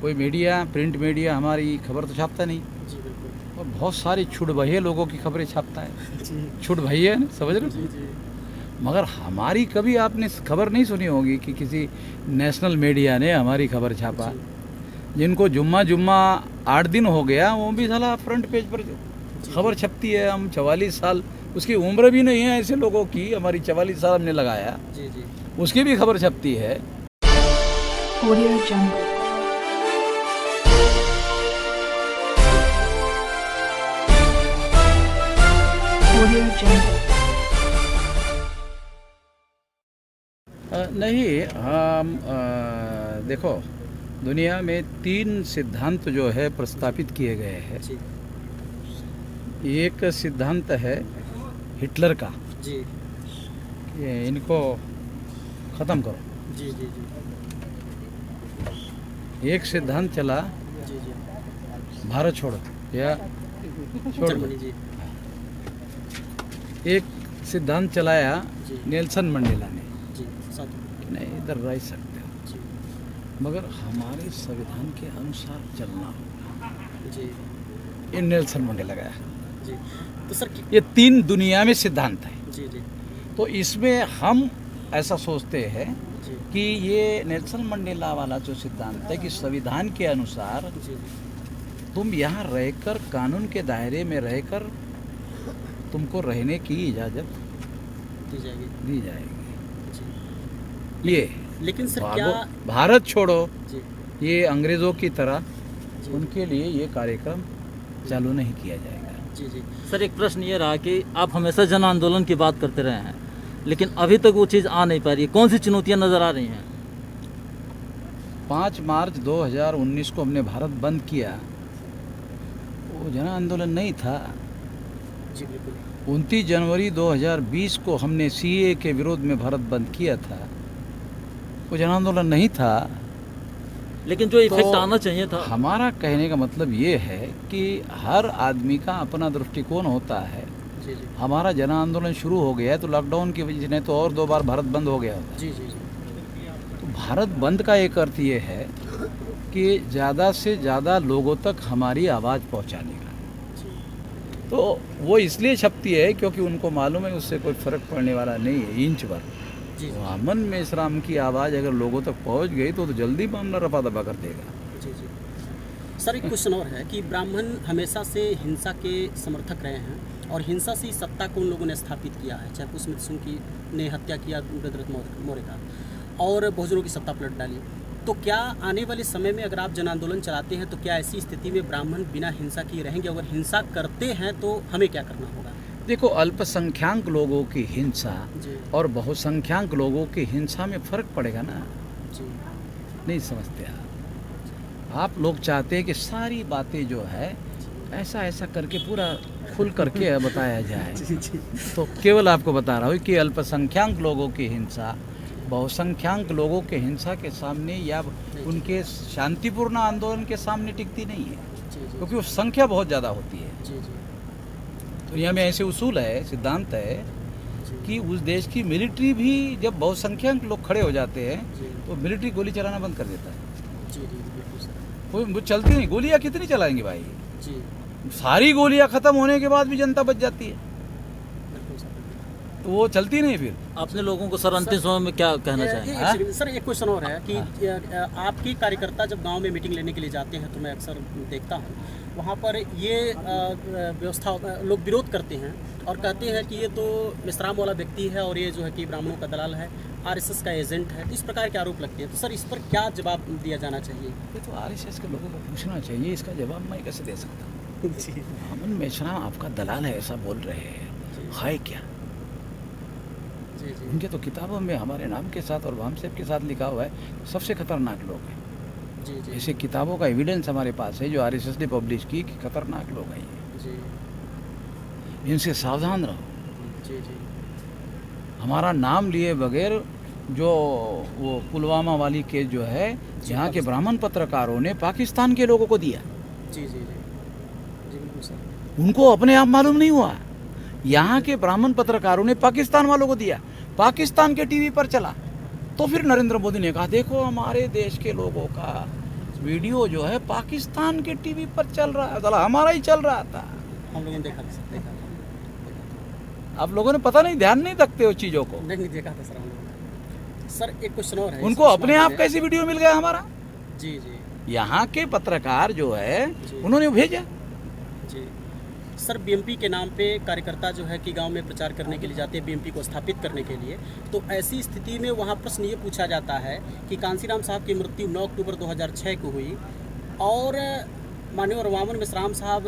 कोई media, print media हमारी खबर तो छापता नहीं, जी बिल्कुल। और बहुत सारे छुट-भइये लोगों की खबरें छापता है। जी छुट-भइये है ना, समझ रहे जी हो? जी मगर हमारी कभी आपने खबर नहीं सुनी होगी कि किसी नेशनल मीडिया ने हमारी खबर छापा। जी जिनको जुम्मा 8 दिन हो गया, वो भी साला फ्रंट पेज पर जी खबर छपती है। हम 44 साल, उसकी उम्र भी नहीं है ऐसे लोगों की, हमारी 44 साल हमने लगाया, जी जी। उसकी भी खबर छपती है। Audio Jungle. Audio Jungle. नहीं, हम देखो, दुनिया में 3 सिद्धांत जो है प्रस्तावित किए गए हैं। जी एक सिद्धांत है हिटलर का, जी कि इनको ख़त्म करो। जी जी जी एक सिद्धांत चला जी जी। भारत छोड़ो या छोड़ दो। जर्मनी जी एक सिद्धांत चलाया जी नेल्सन मंडेला ने जी साथ कि नहीं, इधर रह सकते हो, जी मगर हमारे संविधान के अनुसार चलना होगा। जी ये नेल्सन मंडेला गया। जी। तो सर ये 3 दुनिया में सिद्धांत है। जी जी तो इसमें हम ऐसा सोचते हैं जी कि ये नेल्सन मंडेला वाला जो सिद्धांत है कि संविधान के अनुसार जी जी तुम यहाँ रहकर, कानून के दायरे में रहकर तुमको रहने की इजाज़त दी जाएगी दी जाएगी। जी। ये लेकिन सर क्या भारत छोड़ो, जी ये अंग्रेज़ों की तरह जी उनके लिए ये कार्यक्रम चालू नहीं किया जाएगा। जी जी सर, एक प्रश्न ये रहा कि आप हमेशा जन आंदोलन की बात करते रहे हैं, लेकिन अभी तक वो चीज़ आ नहीं पा रही है। कौन सी चुनौतियां नज़र आ रही हैं? 5 मार्च 2019 को हमने भारत बंद किया, वो जन आंदोलन नहीं था। जी बिल्कुल 29 जनवरी 2020 को हमने सीए के विरोध में भारत बंद किया था, वो जन आंदोलन नहीं था। लेकिन जो इफेक्ट तो आना चाहिए था। हमारा कहने का मतलब ये है कि हर आदमी का अपना दृष्टिकोण होता है। जी जी हमारा जन आंदोलन शुरू हो गया है तो लॉकडाउन की वजह से, नहीं तो और 2 बार भारत बंद हो गया होता। जी जी जी तो भारत बंद का एक अर्थ ये है कि ज़्यादा से ज़्यादा लोगों तक हमारी आवाज़ पहुंचाने का। तो वो इसलिए छपती है क्योंकि उनको मालूम है उससे कोई फ़र्क पड़ने वाला नहीं है, इंच भर। जी तो अमन मेश्राम की आवाज़ अगर लोगों तक पहुंच गई तो जल्दी मामला रफा दफा कर देगा। जी जी। सर एक क्वेश्चन और है कि ब्राह्मण हमेशा से हिंसा के समर्थक रहे हैं और हिंसा से ही सत्ता को उन लोगों ने स्थापित किया है, चाहे पुष्यमित्र सिंह की ने हत्या किया रुद्रदत्त मौर्य का, और बहुजनों की सत्ता पलट डाली। तो क्या आने वाले समय में अगर आप जन आंदोलन चलाते हैं तो क्या ऐसी स्थिति में ब्राह्मण बिना हिंसा किए रहेंगे? अगर हिंसा करते हैं तो हमें क्या करना होगा? देखो, अल्पसंख्यक लोगों की हिंसा जी और बहुसंख्यक लोगों की हिंसा में फ़र्क पड़ेगा ना। जी नहीं समझते आप लोग चाहते हैं कि सारी बातें जो है ऐसा ऐसा करके पूरा खुल करके बताया जाए। जी जी तो केवल आपको बता रहा हूँ कि अल्पसंख्यक लोगों की हिंसा बहुसंख्यक लोगों के हिंसा के सामने या उनके शांतिपूर्ण आंदोलन के सामने टिकती नहीं है, जी जी क्योंकि वो संख्या बहुत ज़्यादा होती है। जी जी दुनिया में ऐसे उसूल है, सिद्धांत है जी कि उस देश की मिलिट्री भी जब बहुसंख्यक लोग खड़े हो जाते हैं जी तो मिलिट्री गोली चलाना बंद कर देता है। जी जी बिल्कुल सर। वो चलती नहीं, गोलियाँ कितनी चलाएंगे भाई? जी सारी गोलियाँ ख़त्म होने के बाद भी जनता बच जाती है, बिल्कुल सर। तो वो चलती नहीं फिर। आपने लोगों को सर अंतिम समय में क्या कहना चाहेंगे? हाँ? सर एक क्वेश्चन और है कि आपके कार्यकर्ता जब गांव में मीटिंग लेने के लिए जाते हैं तो मैं अक्सर देखता हूं, वहां पर ये व्यवस्था लोग विरोध करते हैं और कहते हैं कि ये तो मिश्राम वाला व्यक्ति है और ये जो है कि ब्राह्मणों का दलाल है, आरएसएस का एजेंट है। तो इस प्रकार के आरोप लगते हैं, तो सर इस पर क्या जवाब दिया जाना चाहिए? ये तो आरएसएस के लोगों को पूछना चाहिए, इसका जवाब मैं कैसे दे सकता हूँ? जी अमन मेश्राम आपका दलाल है ऐसा बोल रहे हैं, है क्या? जी जी उनके तो किताबों में हमारे नाम के साथ और वामसेब के साथ लिखा हुआ है सबसे खतरनाक लोग हैं। जी जी ऐसे किताबों का एविडेंस हमारे पास है जो आरएसएस ने पब्लिश की कि खतरनाक लोग हैं ये। जी इनसे सावधान रहो। जी जी हमारा नाम लिए बगैर जो वो पुलवामा वाली केस जो है, यहाँ के ब्राह्मण पत्रकारों ने पाकिस्तान के लोगों को दिया, जी जी जी जी बिल्कुल सर। उनको अपने आप मालूम नहीं हुआ। यहाँ के ब्राह्मण पत्रकारों ने पाकिस्तान वालों को दिया, पाकिस्तान के टीवी पर चला। तो फिर नरेंद्र मोदी ने कहा देखो हमारे देश के लोगों का वीडियो जो है पाकिस्तान के टीवी पर चल रहा है, साला हमारा ही चल रहा था। हम लोगों ने देखा था सर, देखा था। आप लोगों ने पता नहीं, ध्यान नहीं रखते हो चीज़ों को। नहीं देखा था सर हम लोगों ने। सर एक क्वेश्चन और है उनको इस अपने मामले आप में। कैसी वीडियो मिल गया हमारा? जी जी यहाँ के पत्रकार जो है जी। उन्होंने भेजा। जी सर, बीएमपी के नाम पे कार्यकर्ता जो है कि गांव में प्रचार करने के लिए जाते हैं बीएमपी को स्थापित करने के लिए, तो ऐसी स्थिति में वहाँ प्रश्न ये पूछा जाता है कि कांसीराम साहब की मृत्यु 9 अक्टूबर 2006 को हुई और माननीय वामन मिश्राम साहब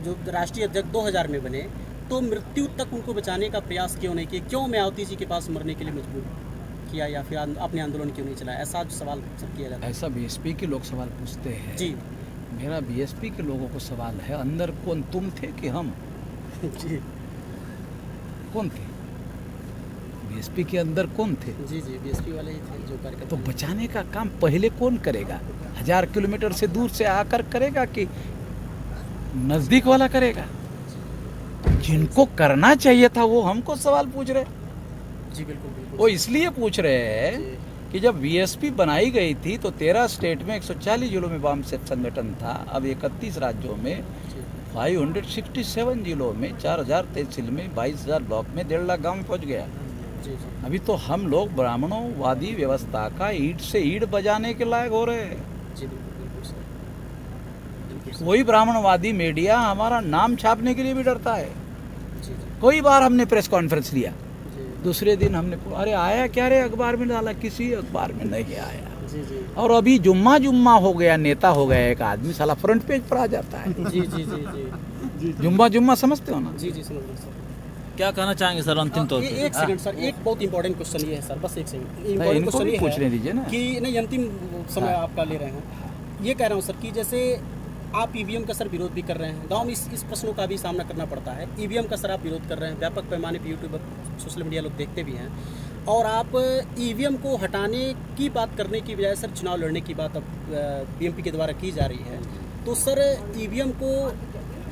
जो राष्ट्रीय अध्यक्ष 2000 में बने, तो मृत्यु तक उनको बचाने का प्रयास क्यों नहीं किया? क्यों मायावती जी के पास मरने के लिए मजबूर किया या फिर अपने आंदोलन क्यों नहीं चलाया? ऐसा सवाल सब किया जाता ऐसा बीएसपी के लोग सवाल पूछते हैं। है। जी मेरा बीएसपी के लोगों को सवाल है, अंदर कौन तुम थे कि हम? जी कौन थे? बीएसपी के अंदर कौन थे? जी जी बीएसपी वाले ही थे जो तो कार्यकर्ता। बचाने का काम पहले कौन करेगा? 1000 किलोमीटर से दूर से आकर करेगा कि नजदीक वाला करेगा? जिनको करना चाहिए था वो हमको सवाल पूछ रहे। जी बिल्कुल बिल्कुल। वो इसलिए पूछ रहे हैं जी कि जब बीएसपी बनाई गई थी तो 13 स्टेट में 140 जिलों में वाम से संगठन था। अब 31 राज्यों में जी 567 जिलों में 4000 तहसील में 22,000 ब्लॉक में 1.5 लाख गाँव में पहुँच गया। जी जी अभी तो हम लोग ब्राह्मणोवादी व्यवस्था का ईंट से ईंट बजाने के लायक हो रहे हैं। जी बिल्कुल बिल्कुल सर, बिल्कुल सर। कोई ब्राह्मणवादी मीडिया हमारा नाम छापने के लिए भी डरता है। जी जी कई बार हमने प्रेस कॉन्फ्रेंस लिया, जी दूसरे दिन हमने अरे आया क्या रे अखबार में डाला, किसी अखबार में नहीं आया। जी जी और अभी जुम्मा जुम्मा हो गया, नेता हो गया एक आदमी, साला फ्रंट पेज पर आ जाता है। जी जी जी जी जुम्मा जुम्मा समझते हो ना? जी जी समझ गए सर। क्या कहना चाहेंगे सर अंतिम तौर पे? एक सेकंड सर, एक बहुत इंपॉर्टेंट क्वेश्चन ये है सर, बस एक सेकंड। नहीं, इंपॉर्टेंट इनको क्वेश्चन भी ये पूछने है दीजिए ना। कि नहीं अंतिम समय हाँ। आपका ले रहे हैं। ये कह रहा हूँ सर कि जैसे आप ईवीएम का सर विरोध भी कर रहे हैं, गांव में इस प्रश्नों का भी सामना करना पड़ता है। ईवीएम का सर आप विरोध कर रहे हैं, व्यापक पैमाने पर यूट्यूब सोशल मीडिया लोग देखते भी हैं, और आप ईवीएम को हटाने की बात करने की बजाय सर चुनाव लड़ने की बात अब बीएमपी के द्वारा की जा रही है। तो सर ईवीएम को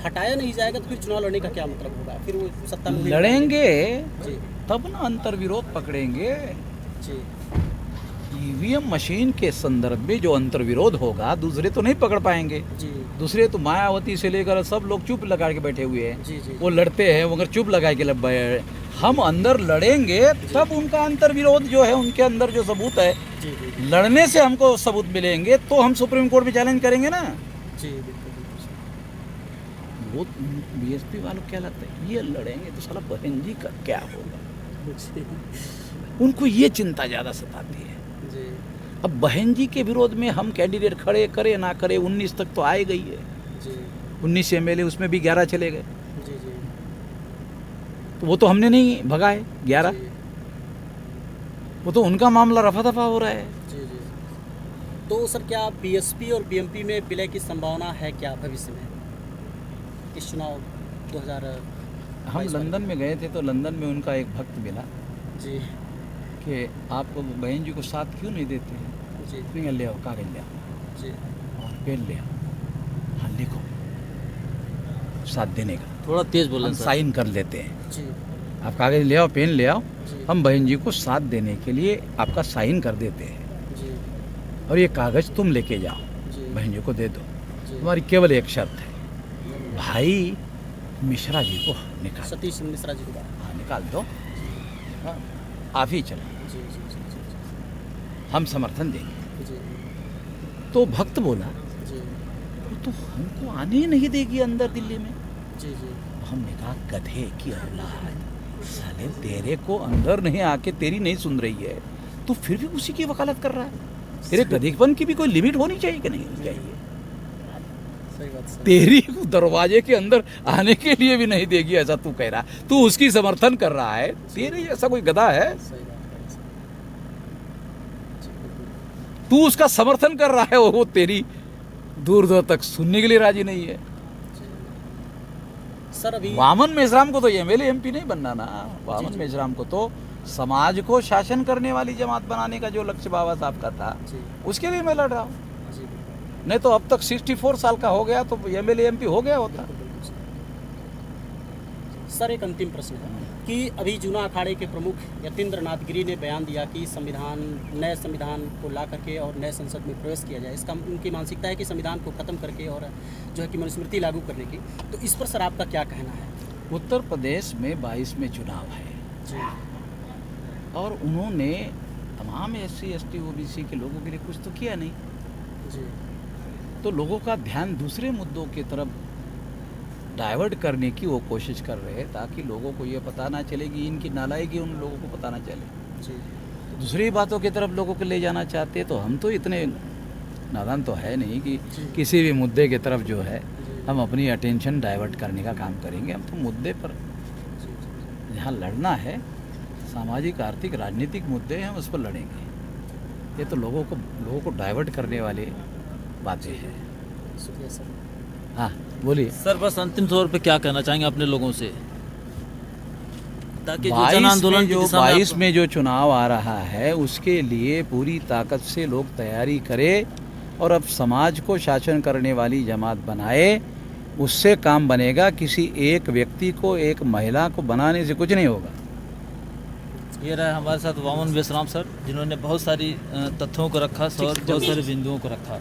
हटाया नहीं जाएगा तो फिर चुनाव लड़ने का क्या मतलब होगा? फिर वो सत्ता में नहीं लड़ेंगे जी तब ना अंतर विरोध पकड़ेंगे। जी ईवीएम मशीन के संदर्भ में जो अंतर विरोध होगा दूसरे तो नहीं पकड़ पाएंगे। जी दूसरे तो मायावती से लेकर सब लोग चुप लगा के बैठे हुए हैं। जी जी वो लड़ते हैं, मगर चुप लगा के हम अंदर लड़ेंगे तब उनका अंतर विरोध जो है, उनके अंदर जो सबूत है, जी जी लड़ने से हमको सबूत मिलेंगे तो हम सुप्रीम कोर्ट में चैलेंज करेंगे ना। जी बिल्कुल बिल्कुल सर। वो बीएसपी वालों क्या लगता है, ये लड़ेंगे तो साला बहन जी का क्या होगा? जी उनको ये चिंता ज़्यादा सताती है। जी अब बहन जी के विरोध में हम कैंडिडेट खड़े करे ना करे, 19 तक तो आए गई है। जी 19 एमएलए, उसमें भी 11 चले गए, जी जी तो वो तो हमने नहीं भगाए 11, जी वो तो उनका मामला रफा दफा हो रहा है। जी जी। तो सर क्या बीएसपी और बीएमपी में विलय की संभावना है क्या भविष्य में इस चुनाव 2022 हम लंदन में गए थे तो लंदन में उनका एक भक्त मिला जी कि आपको बहन जी को साथ क्यों नहीं देते हैं? जी नहीं, ले आओ कागज ले आओ जी और पेन ले आओ, हाँ लिखो साथ देने का, थोड़ा तेज बोलें हम सर। साइन कर लेते हैं। जी आप कागज ले आओ, पेन ले आओ, जी हम बहन जी को साथ देने के लिए आपका साइन कर देते हैं जी और ये कागज तुम लेके जाओ, जी बहन जी को दे दो। जी तुम्हारी केवल एक शर्त है, भाई मिश्रा जी को निकाल, सतीश मिश्रा जी को बात। हाँ निकाल दो, हाँ, आप ही चलो, जी जी जी जी हम समर्थन देंगे। जी तो भक्त बोला जी वो तो हमको आने ही नहीं देगी अंदर दिल्ली में। जी जी हमने कहा गधे की औलाद, साले तेरे को अंदर नहीं आके तेरी नहीं सुन रही है, तू फिर भी उसी की वकालत कर रहा है। तेरे गधेपन की भी कोई लिमिट होनी चाहिए कि नहीं चाहिए? सही बात सर। तेरी दरवाजे के अंदर आने के लिए भी नहीं देगी, ऐसा तू कह रहा, तू उसकी समर्थन कर रहा है। तेरे ऐसा कोई गधा है? सही बात है सर। जी बिल्कुल। तू उसका समर्थन कर रहा है, वो तेरी दूर दूर तक सुनने के लिए राजी नहीं है। सर अभी वामन मेश्राम को तो एमएलए एमपी नहीं बनना ना, वामन जी। मेश्राम को तो समाज को शासन करने वाली जमात बनाने का जो लक्ष्य बाबा साहब का था, जी उसके लिए मैं लड़ रहा हूँ। जी बिल्कुल नहीं तो अब तक 64 साल का हो गया तो एमएलए एमपी हो गया होता। बिल्कुल सर। सर एक अंतिम प्रश्न है कि अभी जूना अखाड़े के प्रमुख यतीन्द्र नाथ गिरी ने बयान दिया कि नए संविधान को ला करके और नए संसद में प्रवेश किया जाए। इसका उनकी मानसिकता है कि संविधान को ख़त्म करके और जो है कि मनुस्मृति लागू करने की। तो इस पर सर आपका क्या कहना है? उत्तर प्रदेश में 22 में चुनाव है जी और उन्होंने तमाम SC ST OBC के लोगों के लिए कुछ तो किया नहीं, जी तो लोगों का ध्यान दूसरे मुद्दों की तरफ डाइवर्ट करने की वो कोशिश कर रहे हैं ताकि लोगों को ये पता ना चले कि इनकी नालायकी उन लोगों को पता ना चले। जी दूसरी बातों की तरफ लोगों को ले जाना चाहते हैं, तो हम तो इतने नादान तो है नहीं कि किसी भी मुद्दे की तरफ जो है हम अपनी अटेंशन डाइवर्ट करने का काम करेंगे। हम तो मुद्दे पर जहाँ लड़ना है, सामाजिक आर्थिक राजनीतिक मुद्दे हैं, हम उस पर लड़ेंगे। ये तो लोगों को डाइवर्ट करने वाले बातें हैं। शुक्रिया सर। हाँ बोलिए। सर बस अंतिम तौर पे क्या कहना चाहेंगे अपने लोगों से, ताकि जो 22 जन आंदोलन में की जो दिशा में 22 में जो चुनाव आ रहा है उसके लिए पूरी ताकत से लोग तैयारी करें और अब समाज को शासन करने वाली जमात बनाए, उससे काम बनेगा। किसी एक व्यक्ति को, एक महिला को बनाने से कुछ नहीं होगा। ये रहा हमारे साथ वामन बेसराम सर, जिन्होंने बहुत सारी तथ्यों को रखा और बहुत सारे बिंदुओं को रखा।